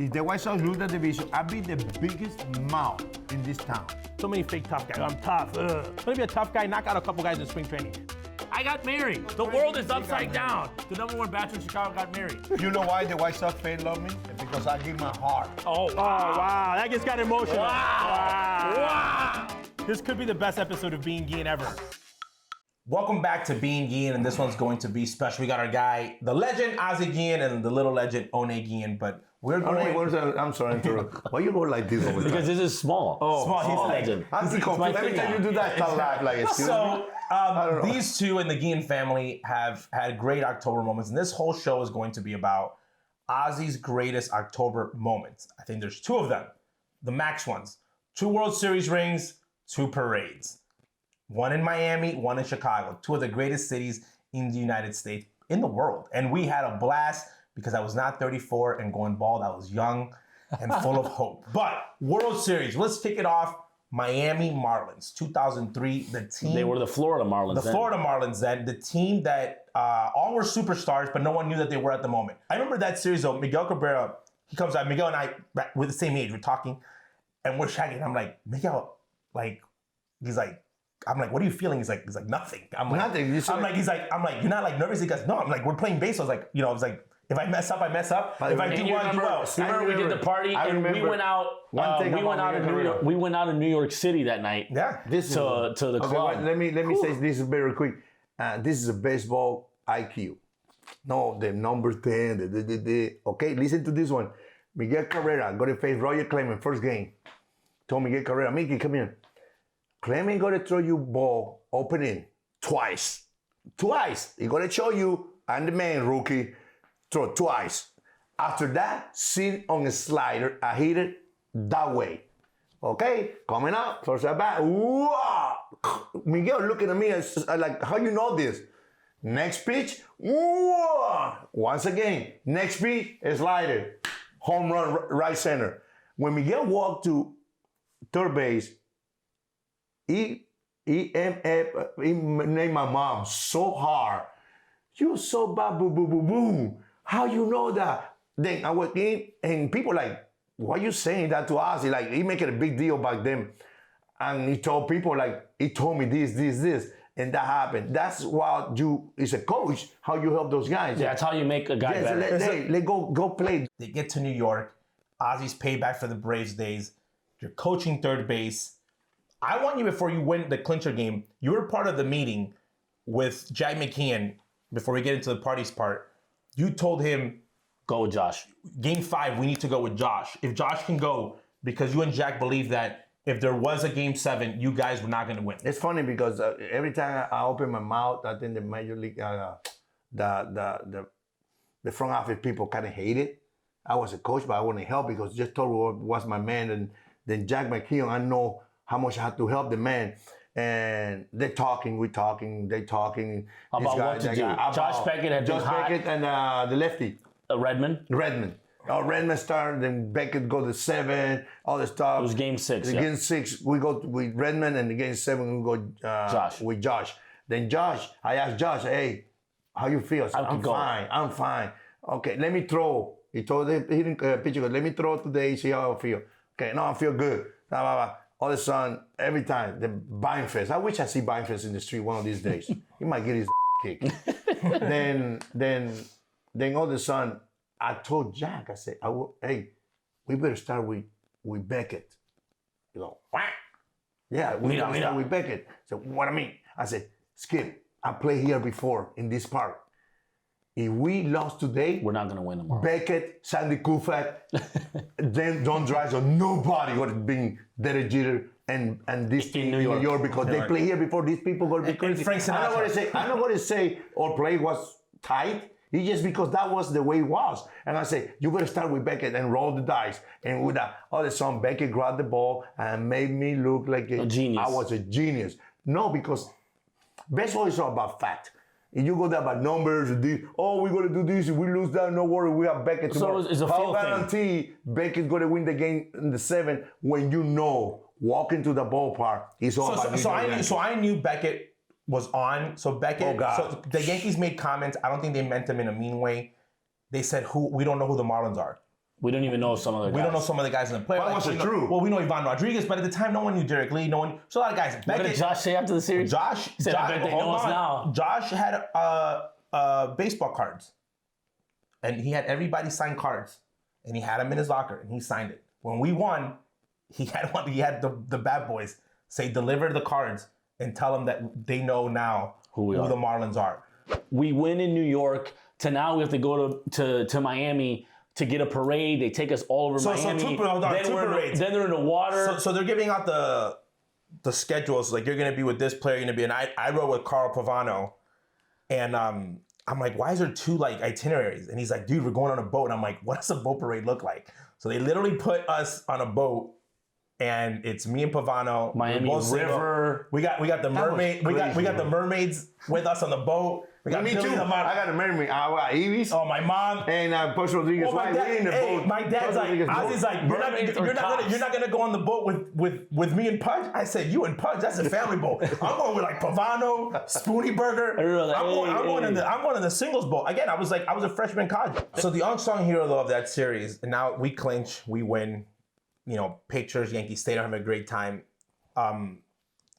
if the White Sox lose the division, I'll be the biggest mouth in this town. So many fake tough guys. I'm tough. Let me be a tough guy, knock out a couple guys in spring training. I got married. The world is upside down. The #1 bachelor in Chicago got married. You know why the White Sox fans love me? Because I give my heart. Oh, wow. That just got emotional. Wow. This could be the best episode of Being Guillén ever. Welcome back to Being Guillén, and this one's going to be special. We got our guy, the legend, Ozzie Guillén, and the little legend, Ozzie Guillén, but we're going... I'm sorry, interrupt. Why you go like this over Because this is small. Oh, small. He's legend. Every time you do that, start laughing like excuse me. So, these two in the Guillén family have had great October moments, and this whole show is going to be about Ozzie's greatest October moments. I think there's two of them, the max ones. 2 World Series rings, 2 parades. One in Miami, one in Chicago. 2 of the greatest cities in the United States, in the world. And we had a blast because I was not 34 and going bald. I was young and full of hope. But World Series, let's kick it off. Miami Marlins, 2003. The team. They were the Florida Marlins. Florida Marlins then. The team that all were superstars, but no one knew that they were at the moment. I remember that series though. Miguel Cabrera, he comes out. Miguel and I, we're the same age. We're talking, and we're shagging. I'm like, Miguel, like, he's like, I'm like, what are you feeling? He's like, nothing. I'm like, nothing. I'm like, you're not like nervous? He goes, no. I'm like, we're playing baseball. I was like, I was like, if I mess up, I mess up. If I do well, I do well. Remember we did the party and we went out. We went out of New York. We went out of New York City that night. Yeah, to the club. Let me say this is very quick. This is a baseball IQ. No, the number 10. Okay, listen to this one. Miguel Cabrera got to face Roger Clemens first game. Told Miguel Cabrera, Mickey, come here. Clemens got to throw you ball opening twice. He got to show you, I'm the man, rookie. Throw twice. After that, sit on a slider. I hit it that way. Okay, coming up, first at bat. Whoa! Miguel looking at me like, how you know this? Next pitch, whoa! Once again, next pitch, a slider. Home run, right center. When Miguel walked to third base, he named my mom so hard. You so bad, boo, boo, boo, boo. How you know that? Then I went in, and people like, why are you saying that to us? Like, he making a big deal back then. And he told people, like, he told me this, and that happened. That's what you, as a coach, how you help those guys. Yeah, that's how you make a guy better. Let go play. They get to New York. Ozzie's payback for the Braves days. You're coaching third base. I want you, before you win the clincher game, you were part of the meeting with Jack McKeon. Before we get into the parties part, you told him, go with Josh. Game 5, we need to go with Josh. If Josh can go, because you and Jack believe that if there was a Game 7, you guys were not going to win. It's funny because every time I open my mouth, I think the major league, the front office people kind of hate it. I was a coach, but I wouldn't help because just Toro was my man, and then Jack McKeon, I know how much I had to help the man. And they're talking, we're talking, they talking. About what to do. Josh Beckett had Josh Beckett and the lefty. Redmond? Redmond started, then Beckett go to 7, all the stuff. It was Game 6. Game 6, we go with Redmond, and the Game 7, we go with Josh. Then Josh, I asked Josh, hey, how you feel? I said, I'm fine. Okay, let me throw. He told the hitting pitcher, let me throw today, see how I feel. Okay, no, I feel good. Blah, blah, blah. All of a sudden, every time, the Beinfest. I wish I see Beinfest in the street one of these days. He might get his kicked. then all of a sudden, I told Jack, I said, hey, we better start with Beckett. You know, what? Yeah, we gotta start with Beckett. So what I mean? I said, Skip, I played here before in this park. If we lost today, we're not going to win tomorrow. Beckett, Sandy Koufax, then John Drysdale, nobody would have been Derek Jeter and this team in New York because they play here before these people got to be crazy. I'm not going to say our play was tight. It's just because that was the way it was. And I say, you better start with Beckett and roll the dice. And with that, all of a sudden, Beckett grabbed the ball and made me look like a genius. I was a genius. No, because baseball is all about fact. If you go there by numbers, we're going to do this, if we lose that, no worry, we have Beckett tomorrow. So it's a feel thing. Guarantee Beckett's going to win the game in the 7th when you know, walking to the ballpark, it's all about so I knew Beckett was on. So Beckett, so the Yankees made comments. I don't think they meant them in a mean way. They said, we don't know who the Marlins are. We don't even know some of the guys. We don't know some of the guys in the player. Why was it true? Well, we know Ivan Rodriguez, but at the time, no one knew Derek Lee. No one. So a lot of guys. What did Josh say after the series? Josh said, I bet they know us now. Josh had baseball cards, and he had everybody sign cards, and he had them in his locker, and he signed it. When we won, he had one. He had the bad boys say, deliver the cards and tell them that they know now who the Marlins are. We win in New York. To now we have to go to Miami to get a parade. They take us all over Miami. Then they're in the water. So they're giving out the schedules. Like, you're going to be with this player. You're going to be. And I rode with Carl Pavano, and I'm like, why is there two like itineraries? And he's like, dude, we're going on a boat. And I'm like, what does a boat parade look like? So they literally put us on a boat, and it's me and Pavano. Miami River. We got the mermaid. We got the mermaids with us on the boat. We got me too. I got a mermaid. I got Ibis. Oh, my mom and Push Rodriguez. Well, my dad's like, Ozzy's like, you're not gonna go on the boat with me and Pudge. I said, you and Pudge, that's a family boat. I'm going with like Pavano, Spoonie Burger. I'm going in the singles boat. Again, I was a freshman in college. So the unsung hero though of that series, and now we clinch, we win. You know, pictures, Yankee Stadium, having a great time. Ivan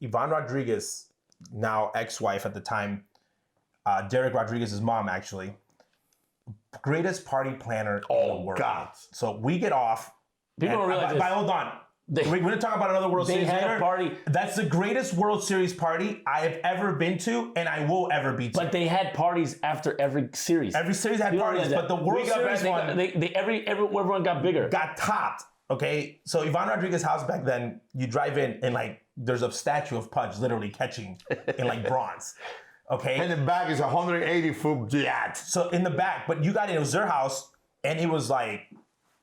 Rodriguez, now ex-wife at the time, Derek Rodriguez's mom, actually, greatest party planner in the world. God. So we get off. People don't realize this. Hold on. We're going to talk about another World Series later. They had a party. That's the greatest World Series party I have ever been to, and I will ever be to. But they had parties after every series. Every series had parties, but the World Series one, everyone got bigger. Got topped. Okay, so Ivan Rodriguez's house back then, you drive in and like there's a statue of Pudge literally catching in like bronze. Okay, and the back is 180-foot jet. So in the back, but you got in, it was their house, and it was like,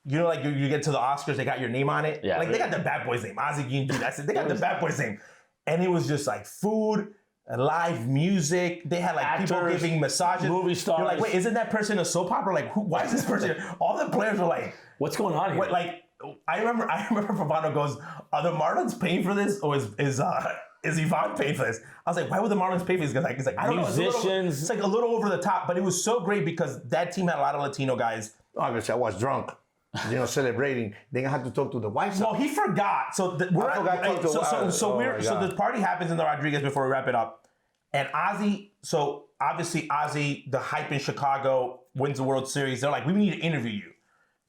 you know, like you get to the Oscars, they got your name on it. Yeah, like they got the bad boy's name, Ozzie Guillén. That's it. They got the bad boy's name, and it was just like food, live music. They had like actors, people giving massages, movie stars. You're like, wait, isn't that person a soap opera? Like, who? Why is this person? All the players were like, what's going on here? What, like. I remember Pavano goes, are the Marlins paying for this, or is Ivan paying for this? I was like, why would the Marlins pay for this? He's like, I don't know. It's like a little over the top, but it was so great because that team had a lot of Latino guys. Obviously, I was drunk, celebrating. Then I had to talk to the White Sox. Well, he forgot. So the party happens in the Rodriguez before we wrap it up, and Ozzie. So obviously Ozzie, the hype in Chicago, wins the World Series. They're like, we need to interview you.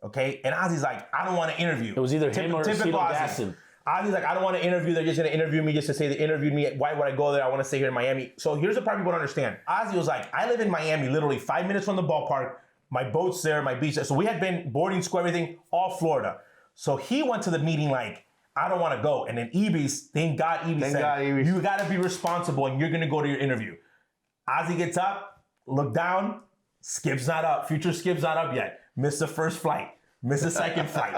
Okay, and Ozzie's like, I don't want to interview. It was either him or Cito Gaston. Ozzie's like, I don't want to interview. They're just going to interview me just to say they interviewed me. Why would I go there? I want to stay here in Miami. So here's the part people don't understand. Ozzie was like, I live in Miami, literally 5 minutes from the ballpark. My boat's there, my beach. So we had been boarding school, everything, all Florida. So he went to the meeting like, I don't want to go. And then Ibis, thank God Ibis said, you got to be responsible and you're going to go to your interview. Ozzie gets up, look down, Skip's not up. Future Skip's not up yet. Missed the first flight. Missed the second flight.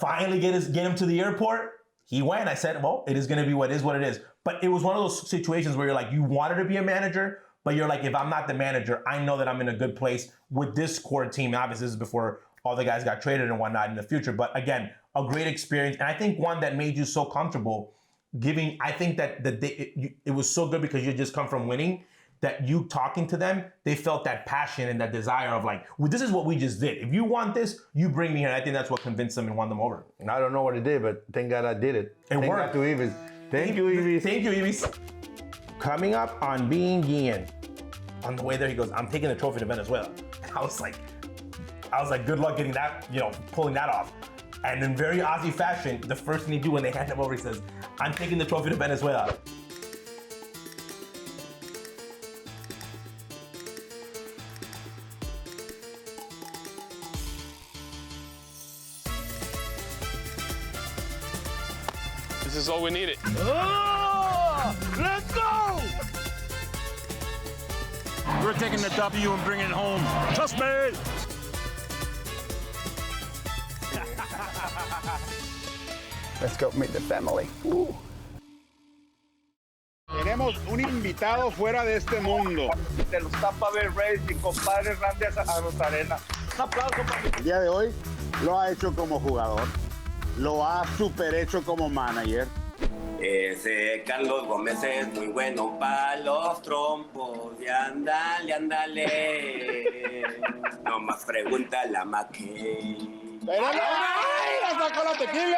Finally get him to the airport. He went. I said, well, it is going to be what it is. But it was one of those situations where you're like, you wanted to be a manager, but you're like, if I'm not the manager, I know that I'm in a good place with this core team. And obviously, this is before all the guys got traded and whatnot in the future. But again, a great experience. And I think one that made you so comfortable giving, I think that it was so good because you just come from winning, that you talking to them, they felt that passion and that desire of like, well, this is what we just did. If you want this, you bring me here. And I think that's what convinced them and won them over. And I don't know what it did, but thank God I did it. Thank worked. God to Ibis. Thank you, Ibis. Thank you, Ibis. Coming up on Being Guillén, on the way there, he goes, I'm taking the trophy to Venezuela. I was like, good luck getting that, pulling that off. And in very Ozzie fashion, the first thing he do when they hand him over, he says, I'm taking the trophy to Venezuela. This is all we needed. Oh, let's go! We're taking the W and bringing it home. Trust me! Let's go meet the family. Tenemos un invitado fuera de este mundo. De los Tampa Bay Rays, mi compadre Randy Arozarena. Un aplauso para El día de hoy lo ha hecho como jugador, lo ha super hecho como manager. Ese Carlos Gómez es muy bueno para los trompos. Y ándale, ándale. No más pregunta la maqueta. ¡Ay, la sacó la tequila!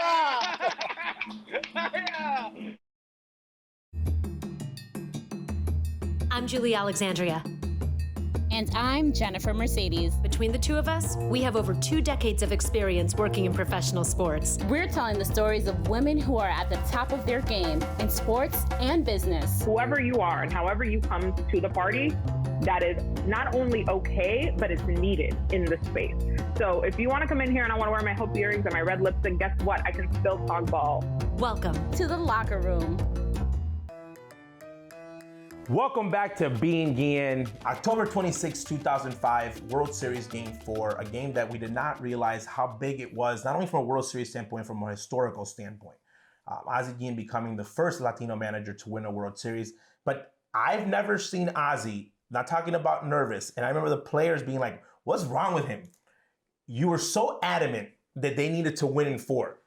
I'm Julie Alexandria. And I'm Jennifer Mercedes. Between the two of us, we have over 2 decades of experience working in professional sports. We're telling the stories of women who are at the top of their game in sports and business. Whoever you are and however you come to the party, that is not only okay, but it's needed in the space. So if you want to come in here and I want to wear my Hope earrings and my red lipstick, guess what? I can still talk ball. Welcome to the locker room. Welcome back to Being Guillén. October 26, 2005, World Series Game 4, a game that we did not realize how big it was, not only from a World Series standpoint, from a historical standpoint. Ozzie Guillén becoming the first Latino manager to win a World Series. But I've never seen Ozzie, not talking about nervous, and I remember the players being like, what's wrong with him? You were so adamant that they needed to win in 4.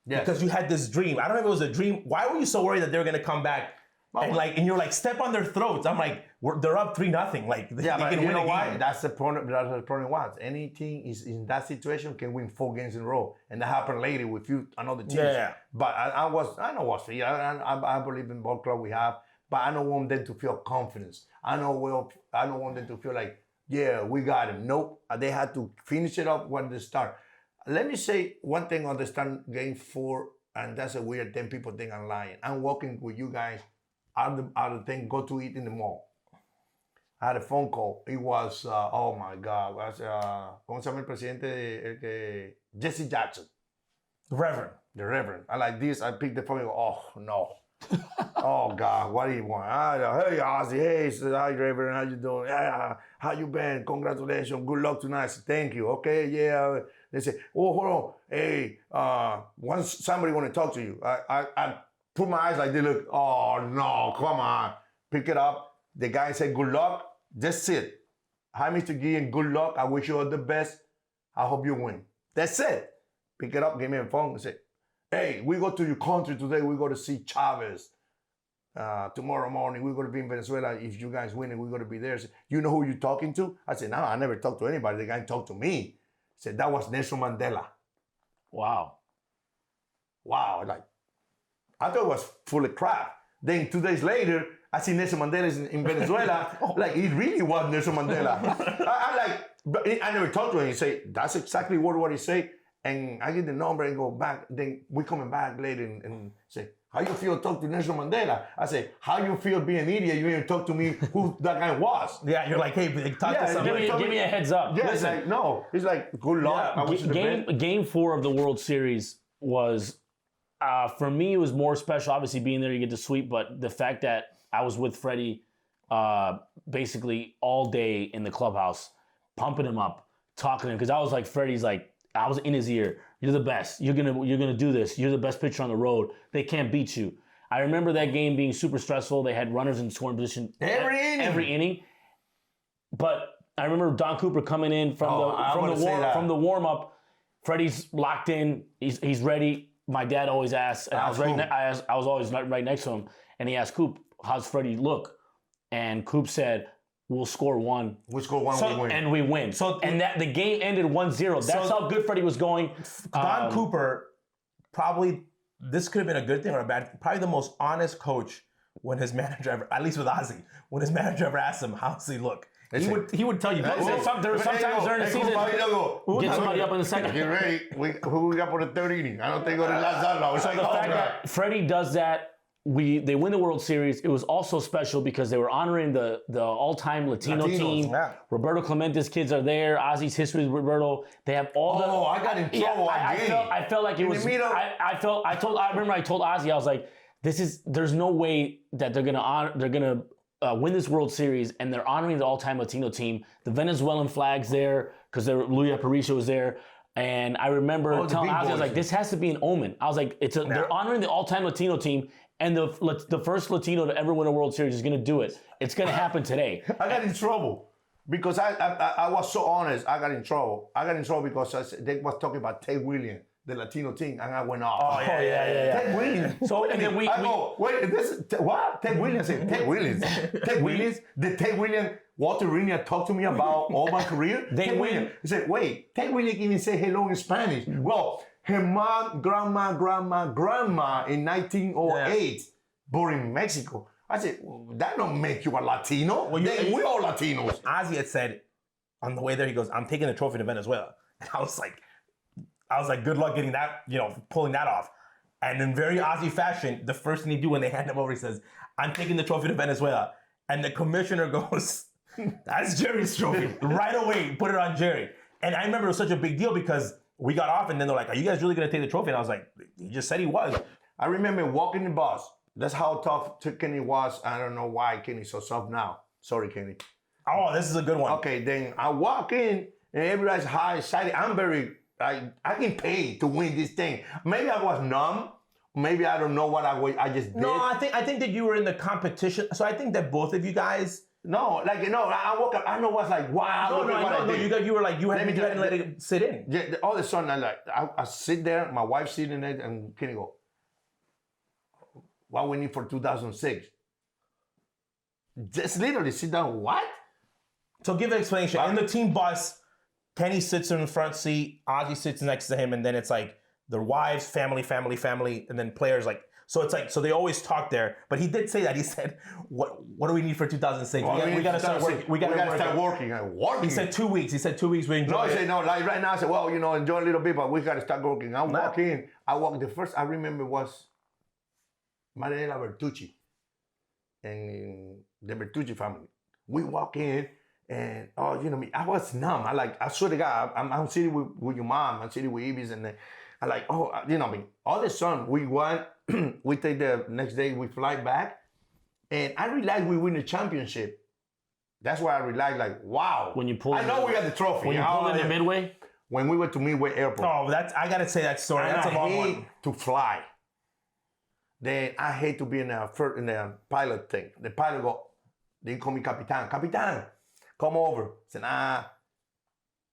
Yes. Because you had this dream. I don't know if it was a dream. Why were you so worried that they were going to come back? And you're like, step on their throats. I'm like, they're up 3-0. Like, yeah, they but can you win know a why? game. That's the problem. That's the problem. Was anything is in that situation can win 4 games in a row, and that happened later with another team. Yeah. But I believe in ball club we have, but I don't want them to feel confidence. I don't want them to feel like, yeah, we got him. Nope. They had to finish it up when they start. Let me say one thing on the start game 4, and that's a weird thing. People think I'm lying. I'm walking with you guys. Out of the thing, go to eat in the mall. I had a phone call. It was, oh my God, ¿cómo se llama el presidente? Jesse Jackson. The Reverend. The Reverend. I like this. I picked the phone and go, oh no. Oh God, what do you want? Hey Ozzie, hey, hi Reverend, how you doing? Yeah, how you been? Congratulations, good luck tonight. Thank you. Okay, yeah. They say, oh, hold on. Hey, once somebody want to talk to you, I put my eyes like they look, oh no, come on. Pick it up. The guy said, good luck. That's it. Hi, Mr. Guillén, good luck. I wish you all the best. I hope you win. That's it. Pick it up, give me a phone and say, hey, we go to your country today. We go to see Chavez. Tomorrow morning, we're going to be in Venezuela. If you guys win, we're going to be there. Say, you know who you're talking to? I said, no, I never talked to anybody. The guy talked to me. He said, that was Nelson Mandela. Wow. Like, I thought it was full of crap. Then 2 days later, I see Nelson Mandela in Venezuela. Like, it really was Nelson Mandela. But I never talked to him. He say, that's exactly what he say. And I get the number and go back. Then we coming back later and say, how you feel talk to Nelson Mandela? I say, how you feel being an idiot? You didn't talk to me who that guy was. Yeah, you're like, hey, talk to somebody. Give me a heads up. Yeah, it's like, no. He's like, good luck. Yeah, I wish you the best. Game 4 of the World Series was, for me, it was more special. Obviously, being there, you get to sweep, but the fact that I was with Freddie basically all day in the clubhouse, pumping him up, talking to him, because I was like, Freddie's like, I was in his ear. You're the best. You're gonna do this. You're the best pitcher on the road. They can't beat you. I remember that game being super stressful. They had runners in scoring position every inning. But I remember Don Cooper coming in from the warm up. Freddie's locked in. He's ready. My dad always asks, and I was always right next to him, and he asked Coop, "How's Freddie look?" And Coop said, we'll score 1. We'll score 1, we win. And we win. And that the game ended 1-0. That's how good Freddie was going. Don Cooper, probably, this could have been a good thing or a bad thing, probably the most honest coach when his manager ever, at least with Ozzie, when his manager ever asked him, how's he look? He would tell you. There were sometimes during the season, get somebody up in the second. Get ready. Who we got for the 3rd inning? I don't think we're the last out. So the fact that Freddie does that, they win the World Series. It was also special because they were honoring the all-time Latino team. Yeah. Roberto Clemente's kids are there. Ozzie's history with Roberto. They have all the. Oh, I got in trouble again. I felt like it was. I remember I told Ozzie, I was like, there's no way that they're gonna win this World Series and they're honoring the all-time Latino team. The Venezuelan flag's there because Luis Aparicio was there. And I remember telling Ozzie, I was like, this has to be an omen. I was like, they're honoring the all-time Latino team. And the first Latino to ever win a World Series is going to do it. It's going to happen today. I got in trouble because I was so honest. I got in trouble. Because they was talking about Ted Williams, the Latino team, and I went off. Oh, yeah. Ted Williams. So, and then wait, this what? Ted Williams said, Ted Williams. Ted Williams? The Ted Williams Walter Rinia talked to me about all my career. They win. He said, wait, Ted Williams even say hello in Spanish. Well, her mom, grandma in 1908, born in Mexico. I said, well, that don't make you a Latino. Well, we're all Latinos. Ozzie had said on the way there, he goes, I'm taking the trophy to Venezuela. And I was like, good luck getting that, pulling that off. And in very Ozzie fashion, the first thing he do when they hand him over, he says, I'm taking the trophy to Venezuela. And the commissioner goes, that's Jerry's trophy. Right away, put it on Jerry. And I remember it was such a big deal because we got off and then they're like, are you guys really going to take the trophy? And I was like, he just said he was. I remember walking the bus. That's how tough Kenny was. I don't know why Kenny's so soft now. Sorry, Kenny. Oh, this is a good one. Okay, then I walk in and everybody's high excited. I can pay to win this thing.Maybe I was numb. Maybe I don't know what I just did. No, I think that you were in the competition. So I think that both of you guys. I woke up. I know what's like, wow. You were like, you hadn't let it sit in. Yeah, all of a sudden, I sit there, my wife sitting there, and Kenny go, what we need for 2006? Just literally sit down, what? So give an explanation. In the team bus, Kenny sits in the front seat, Ozzie sits next to him, and then it's like their wives, family, and then players like. So it's like, so they always talk there. But he did say that. He said, "What do we need for 2006? We got to start working. We got to start working. He said 2 weeks. He said 2 weeks. We enjoy no, it. He said no. Like right now, I said, well, enjoy a little bit, but we got to start working. I walk in. The first I remember was Mariela Bertucci and the Bertucci family. We walk in. And me, I was numb. I swear to God, I'm sitting with your mom. I'm sitting with Ibis, and then I like, all of a sudden we won. We take the next day, we fly back, and I realized we win the championship. That's why I realized, like, wow. When you pulled, I know we got the trophy. When you pulled into Midway. When we went to Midway Airport. Oh, I gotta say that story. That's a long one. I hate to fly. Then I hate to be in the pilot thing. The pilot they call me Capitan. Come over. I said,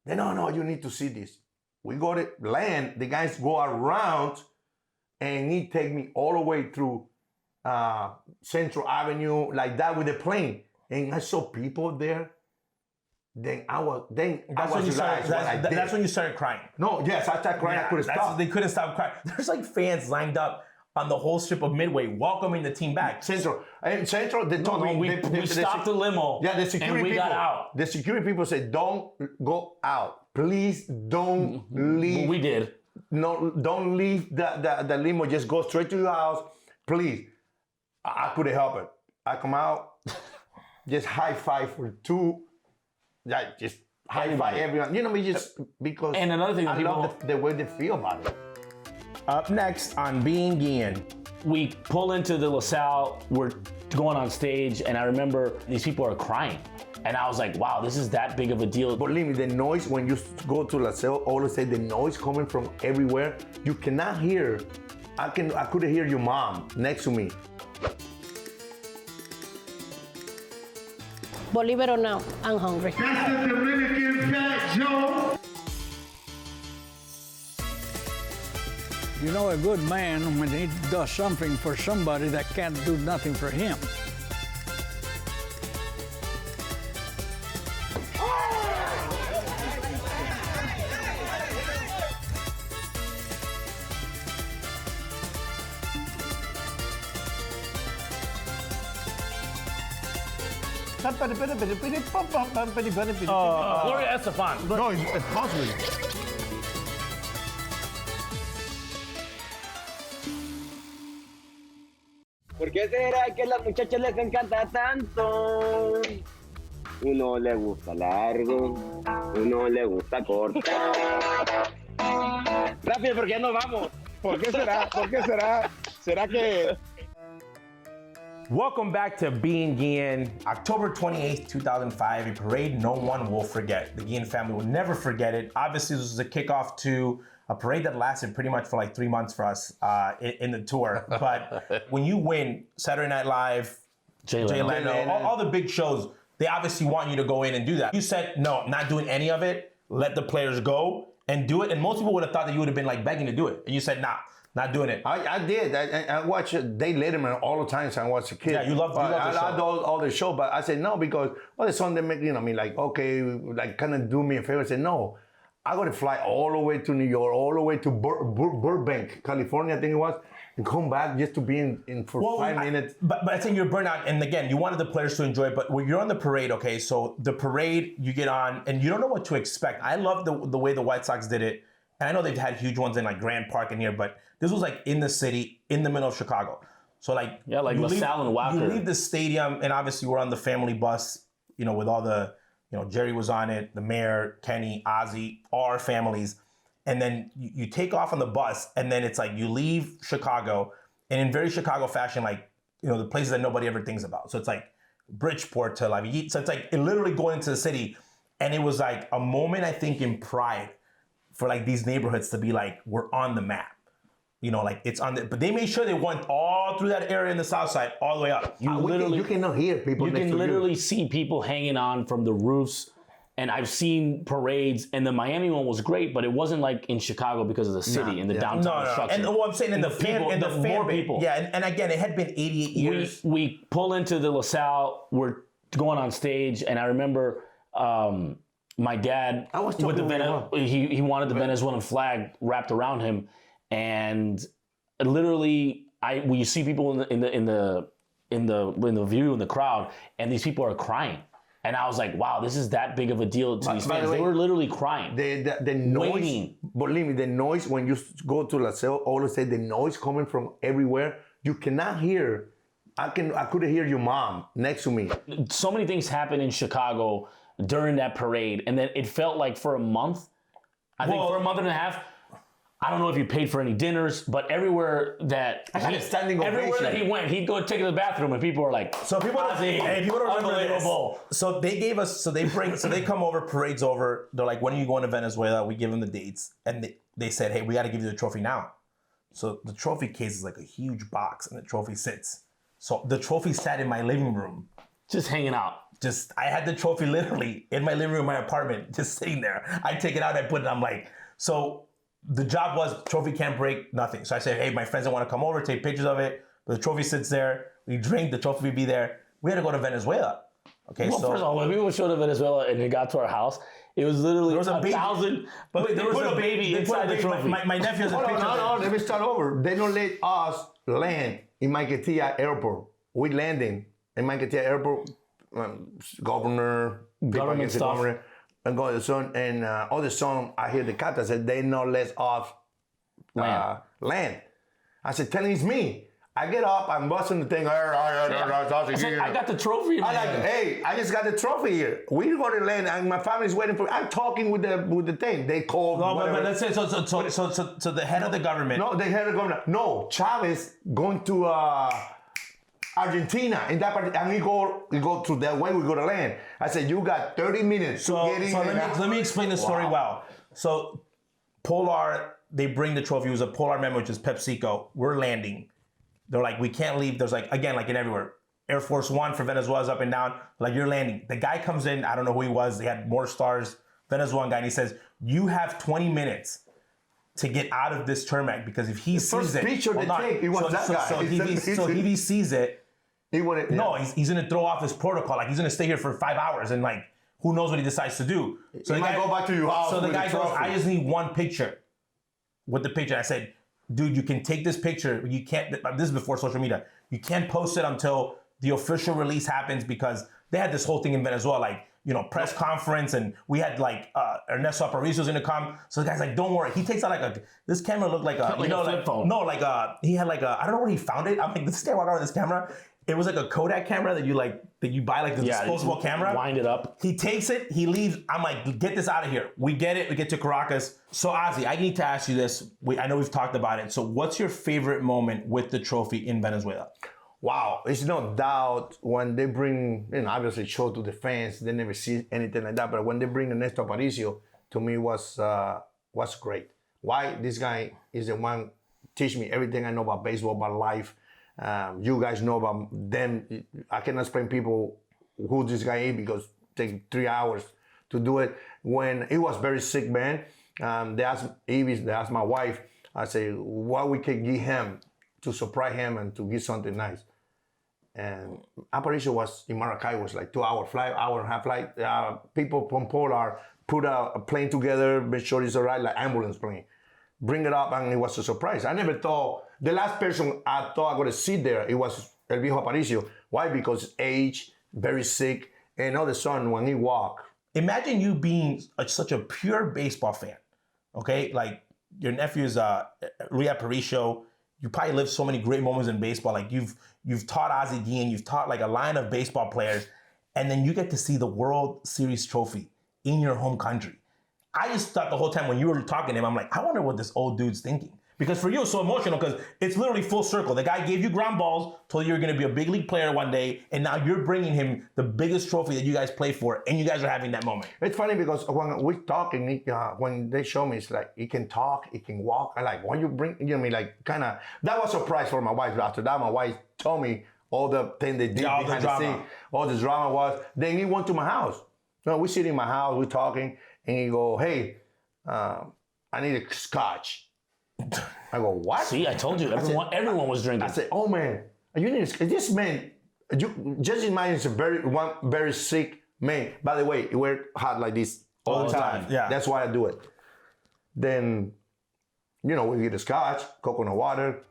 Then, no, you need to see this. We go to land. The guys go around, and he take me all the way through Central Avenue, like that with the plane. And I saw people there. That's when you started crying. No, yes, I started crying. I couldn't stop. They couldn't stop crying. There's like fans lined up on the whole strip of Midway, welcoming the team back. Central, they told me we stopped the limo. Yeah, the security and we people got out. The security people said, "Don't go out, please. Don't leave." But we did. No, don't leave the limo. Just go straight to your house, please. I couldn't help it. I come out, just high five for two. Yeah, just high five everyone. Just because. And another thing, I love the way they feel about it. Up next on Being Guillén. We pull into the LaSalle, we're going on stage, and I remember these people are crying. And I was like, wow, this is that big of a deal. But believe me, the noise, when you go to LaSalle, always say the noise coming from everywhere, you cannot hear. I couldn't hear your mom next to me. Bolivar or no, I'm hungry. That's the Dominican Fat Joe. A good man, when he does something for somebody that can't do nothing for him. Gloria Estefan. No, it's possible. ¿Por qué será que a las muchachas les encanta tanto? Uno le gusta largo, uno le gusta corto. Rápido, porque ya nos vamos. ¿Por qué será? ¿Por qué será? ¿Será que... Welcome back to Being Guillén. October 28th, 2005, a parade no one will forget. The Guillén family will never forget it. Obviously, this was a kickoff to a parade that lasted pretty much for like 3 months for us in the tour. But when you win Saturday Night Live, Jay Leno, all the big shows, they obviously want you to go in and do that. You said, no, I'm not doing any of it. Let the players go and do it. And most people would have thought that you would have been like begging to do it. And you said, nah, not doing it. I did. I watched Dave Letterman all the time since I was a kid. Yeah, you love the I show. loved all the show, but I said no because all the song they make, I mean, like, okay, like kind of do me a favor. I said no, I got to fly all the way to New York, all the way to Burbank, California, I think it was, and come back just to be in for 5 minutes. But I think you're burnt out, and again, you wanted the players to enjoy it, but when you're on the parade, okay, so the parade, you get on, and you don't know what to expect. I love the way the White Sox did it, and I know they've had huge ones in like Grand Park and here, but this was like in the city, in the middle of Chicago. So like, like LaSalle and Walker. You leave the stadium, and obviously we're on the family bus, with all the, Jerry was on it, the mayor, Kenny, Ozzie, all our families. And then you take off on the bus, and then it's like you leave Chicago, and in very Chicago fashion, like, the places that nobody ever thinks about. So it's like Bridgeport to La Villita. So it's like literally going into the city. And it was like a moment, I think, in pride for like these neighborhoods to be like, we're on the map. Like it's on the, but they made sure they went all through that area in the South Side, all the way up. You cannot hear people. You can literally see people hanging on from the roofs. And I've seen parades, and the Miami one was great, but it wasn't like in Chicago because of the city and the downtown structure. And I'm saying in the fan, more people. Yeah, and again, it had been 88 years. We pull into the LaSalle. We're going on stage, and I remember my dad with the he wanted the Venezuelan flag wrapped around him, and literally, you see people in the view in the crowd, and these people are crying. And I was like, wow, this is that big of a deal to these fans. They were literally crying. The noise, waiting. Believe me, the noise, when you go to LaSalle, always say the noise coming from everywhere. You cannot hear. I couldn't hear your mom next to me. So many things happened in Chicago during that parade. And then it felt like for a month, I think for a month and a half, I don't know if he paid for any dinners, but everywhere that he went, he'd go take to the bathroom, and people were like, "So people don't unbelievable." So they gave us, they come over, parade's over. They're like, "When are you going to Venezuela?" We give them the dates, and they said, "Hey, we got to give you the trophy now." So the trophy case is like a huge box, and the trophy sits. So the trophy sat in my living room, just hanging out. I had the trophy literally in my living room, in my apartment, just sitting there. I take it out, I put it. I'm like, so. The job was trophy can't break, nothing. So I said, hey, my friends don't want to come over, take pictures of it. But the trophy sits there. We drink, the trophy would be there. We had to go to Venezuela. Okay, well, first of all, when people showed to Venezuela and it got to our house, it was literally 1,000. But wait, there was a baby inside the trophy. My nephew has a picture. No, let me start over. They don't let us land in Maiquetía Airport. We landing in Maiquetía Airport. Government stuff. And go to the sun, and all the song, I hear the captain said, they not let off land. I said, tell him it's me. I get up, I'm busting the thing. I got the trophy. Hey, I just got the trophy here. We're going to land, and my family's waiting for. I'm talking with the thing. They called. No, but let's say so the head of the government. No, the head of the government. No, Chavez going to Argentina in that part, and we go to that way we go to land. I said, you got 30 minutes to get in. Let me explain the story well. So Polar, they bring the trophy. It was a Polar member, which is PepsiCo. We're landing. They're like, we can't leave. There's like, again, like in everywhere. Air Force One for Venezuela's up and down. Like, you're landing. The guy comes in, I don't know who he was. They had more stars, Venezuelan guy, and he says, you have 20 minutes to get out of this tarmac, because if he sees it, so if he sees it, he's going to throw off his protocol. Like, he's going to stay here for 5 hours, and like, who knows what he decides to do. So he might go back to your house. So the guy goes, trophy. I just need one picture with the picture. I said, dude, you can take this picture. You can't, this is before social media. You can't post it until the official release happens, because they had this whole thing in Venezuela, like, press conference, and we had like Ernesto Aparizo's gonna come. So the guy's like, don't worry. He takes out this camera looked like a flip phone. No, he had I don't know where he found it. I'm like, this guy walked out with this camera. It was like a Kodak camera that you buy, like the disposable camera. Wind it up. He takes it, he leaves. I'm like, get this out of here. We get it, we get to Caracas. So Ozzie, I need to ask you this. I know we've talked about it. So what's your favorite moment with the trophy in Venezuela? Wow, it's no doubt when they bring, obviously show to the fans, they never see anything like that. But when they bring Ernesto Aparicio, to me was great. Why? This guy is the one teach me everything I know about baseball, about life. You guys know about them. I cannot explain people who this guy is, because it takes 3 hours to do it. When he was very sick, man, they asked my wife, I say, what we can give him to surprise him and to give something nice. And Aparicio was in Maracay, was like 2-hour flight, hour and a half flight. People from Pólvora put a plane together, make sure it's all right, like ambulance plane. Bring it up, and it was a surprise. I never thought, the last person I thought I would sit there, it was El Viejo Aparicio. Why? Because age, very sick, and all the son, when he walked. Imagine you being such a pure baseball fan, okay? Like, your nephew is Luis Aparicio. You probably lived so many great moments in baseball. Like, you've taught Ozzie Guillén, you've taught like a line of baseball players, and then you get to see the World Series trophy in your home country. I just thought the whole time when you were talking to him, I'm like, I wonder what this old dude's thinking. Because for you, it's so emotional because it's literally full circle. The guy gave you ground balls, told you you're going to be a big league player one day, and now you're bringing him the biggest trophy that you guys play for, and you guys are having that moment. It's funny because when we talking, when they show me, it's like, he can talk, he can walk. I like, when you bring, you know what I mean, like, kind of, that was a surprise for my wife. After that, my wife told me all the things they did behind the scene. All the drama was. Then he went to my house. No, we sit in my house, we're talking, and he go, hey, I need a scotch. I go, what? See, I told you, everyone was drinking. I said, oh man, you need this man. Just imagine it's one very sick man. By the way, he wear hat like this all the time. Yeah, that's why I do it. Then, you know, we get a scotch, coconut water.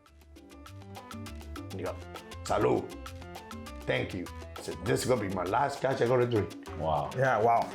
And you go, salud. Thank you. I said, this is gonna be my last scotch I'm gonna drink. Wow. Yeah, wow.